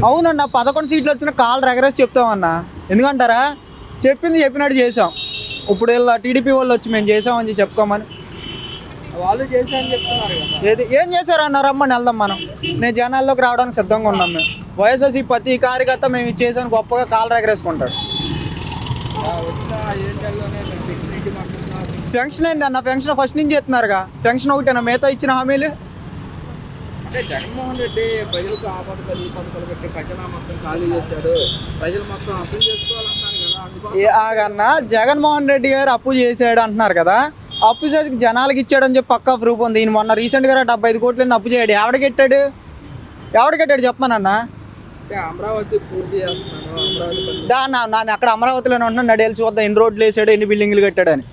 అవునన్నా 11 సీట్లు వచ్చిన కాళ్ళు ఎగరేసి చెప్తామన్నా. ఎందుకంటారా, చెప్పింది చెప్పినట్టు చేసాం. ఇప్పుడు ఇలా టీడీపీ వాళ్ళు వచ్చి మేము చేసామని చెప్పుకోమని వాళ్ళు చేశారని చెప్తున్నారు కదా. ఏది ఏం చేశారన్న, రమ్మని వెళ్దాం మనం. నేను జనాల్లోకి రావడానికి సిద్ధంగా ఉన్నాం. మేము వైఎస్ఆర్సీ ప్రతి కార్యకర్త మేము ఇచ్చేసాను గొప్పగా కాళ్ళు ఎగరేసుకుంటాడు. వచ్చిన 5 ఏళ్ళలోనే పెన్షన్ ఏంటి అన్న, పెన్షన్ ఫస్ట్ నుంచి ఇస్తున్నారుగా. పెన్షన్ ఒకటేనా, మిగతా ఇచ్చిన హామీలు? అంటే జగన్మోహన్ రెడ్డి ప్రజలకు ఆ పథకాలు ఈ పథకాలు పెట్టి ఖజానా మొత్తం ఖాళీ చేశాడు, ప్రజలు మొత్తం అర్థం చేసుకోవాలంటున్నారు కదా. ఆగన్నా, జగన్మోహన్ రెడ్డి గారు అప్పు చేశాడు అంటున్నారు కదా. అప్పు చేసి జనాలకి ఇచ్చాడని చెప్పి పక్కా ప్రూఫ్ ఉంది. ఈయన మొన్న రీసెంట్గా 75 కోట్లని అప్పు చేయడు. ఎవడికెట్టాడు చెప్పమనన్నా. అమరావతి పూర్తి చేస్తున్నాను, అమరావతి నాన్న అక్కడ అమరావతిలోనే ఉంటున్నాను, నడేళ్ళు చూద్దాం ఎన్ని రోడ్లు వేసాడు, ఎన్ని బిల్డింగ్లు కట్టాడని.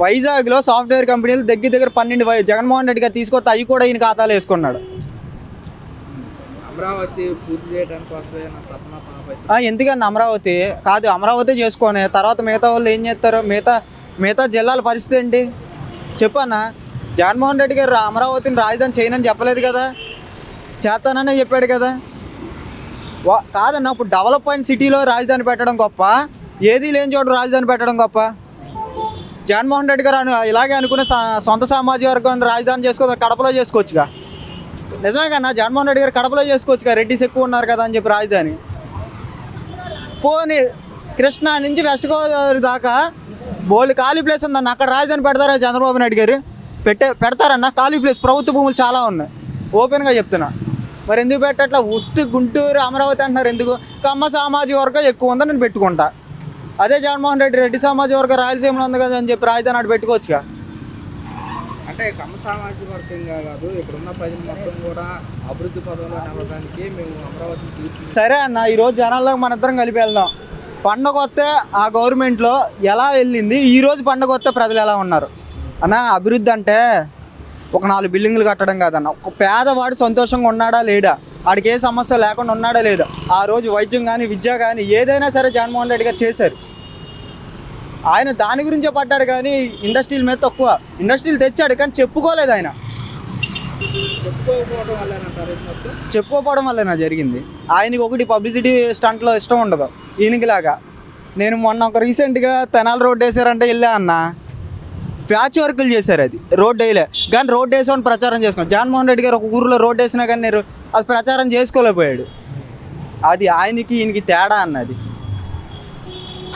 వైజాగ్లో సాఫ్ట్వేర్ కంపెనీలు దగ్గర 12 జగన్మోహన్ రెడ్డి గారు తీసుకొస్తే అవి కూడా ఈయన ఖాతాలో వేసుకున్నాడు. అమరావతి పూర్తి చేయడానికి వస్తే ఎందుకన్నా అమరావతి కాదు, అమరావతి చేసుకొని తర్వాత మిగతా వాళ్ళు ఏం చేస్తారు? మిగతా జిల్లాల పరిస్థితి ఏంటి చెప్పన్నా. జగన్మోహన్ రెడ్డి గారు అమరావతిని రాజధాని చేయనని చెప్పలేదు కదా, చేస్తాననే చెప్పాడు కదా. కాదన్నా, ఇప్పుడు డెవలప్ అయిన సిటీలో రాజధాని పెట్టడం గొప్ప, ఏది లేని చోట రాజధాని పెట్టడం గొప్ప. జగన్మోహన్ రెడ్డి గారు ఇలాగే అనుకునే సొంత సామాజిక వర్గం రాజధాని కడపలో చేసుకోవచ్చుగా. నిజమే కన్నా, జగన్మోహన్ రెడ్డి గారు కడపలో చేసుకోవచ్చుగా, రెడ్డిస్ ఎక్కువ ఉన్నారు కదా అని చెప్పి రాజధాని. పోనీ కృష్ణా నుంచి వెస్ట్ గోదావరి దాకా బోల్డ్ ఖాళీ ప్లేస్ ఉందన్న, అక్కడ రాజధాని పెడతారా చంద్రబాబు నాయుడు గారు? పెడతారన్న. ఖాళీ ప్లేస్ ప్రభుత్వ భూములు చాలా ఉన్నాయి, ఓపెన్గా చెప్తున్నా. మరి ఎందుకు పెట్టట్లా? ఉత్తి గుంటూరు అమరావతి అంటున్నారు ఎందుకు? కమ్మ సామాజిక వర్గం ఎక్కువ ఉందని నేను పెట్టుకుంటా. అదే జగన్మోహన్ రెడ్డి సామాజిక వర్గం రాయలసీమలో ఉంది కదా అని చెప్పి రాజధాని అటు పెట్టుకోవచ్చుగా. అంటే కమ్మ సామాజిక వర్గంగా కాదు, ఇప్పుడున్న ప్రజలు మొత్తం కూడా అభివృద్ధి పదంలో నిలవడానికి మేము అమరావతిని. సరే అన్న, ఈరోజు జనాల్లో మన ఇద్దరం కలిపి వెళ్దాం. పండగ వస్తే ఆ గవర్నమెంట్లో ఎలా వెళ్ళింది, ఈరోజు పండగ వస్తే ప్రజలు ఎలా ఉన్నారు అన్న. అభివృద్ధి అంటే ఒక 4 బిల్డింగ్లు కట్టడం కాదన్న. ఒక పేదవాడు సంతోషంగా ఉన్నాడా లేడా, వాడికి ఏ సమస్య లేకుండా ఉన్నాడా లేదా, ఆ రోజు వైద్యం కానీ విద్య కానీ ఏదైనా సరే జగన్మోహన్ రెడ్డి గారు చేశారు. ఆయన దాని గురించే పడ్డాడు కానీ ఇండస్ట్రీల మీద తక్కువ. ఇండస్ట్రీలు తెచ్చాడు కానీ చెప్పుకోలేదు ఆయన. చెప్పుకోకపోవడం వల్ల జరిగింది. ఆయనకి ఒకటి పబ్లిసిటీ స్టంట్లో ఇష్టం ఉండదు ఈయనకి లాగా. నేను మొన్న ఒక రీసెంట్గా తెనాలి రోడ్డు వేసారంటే వెళ్ళా అన్న, ప్యాచ్ వర్కులు చేశారు. అది రోడ్డు వేయలే కానీ రోడ్డు వేసామని ప్రచారం చేసుకున్నాను. జగన్మోహన్ రెడ్డి గారు ఒక ఊరిలో రోడ్డు వేసినా కానీ అది ప్రచారం చేసుకోలేకపోయాడు. అది ఆయనకి ఈయనకి తేడా అన్నది.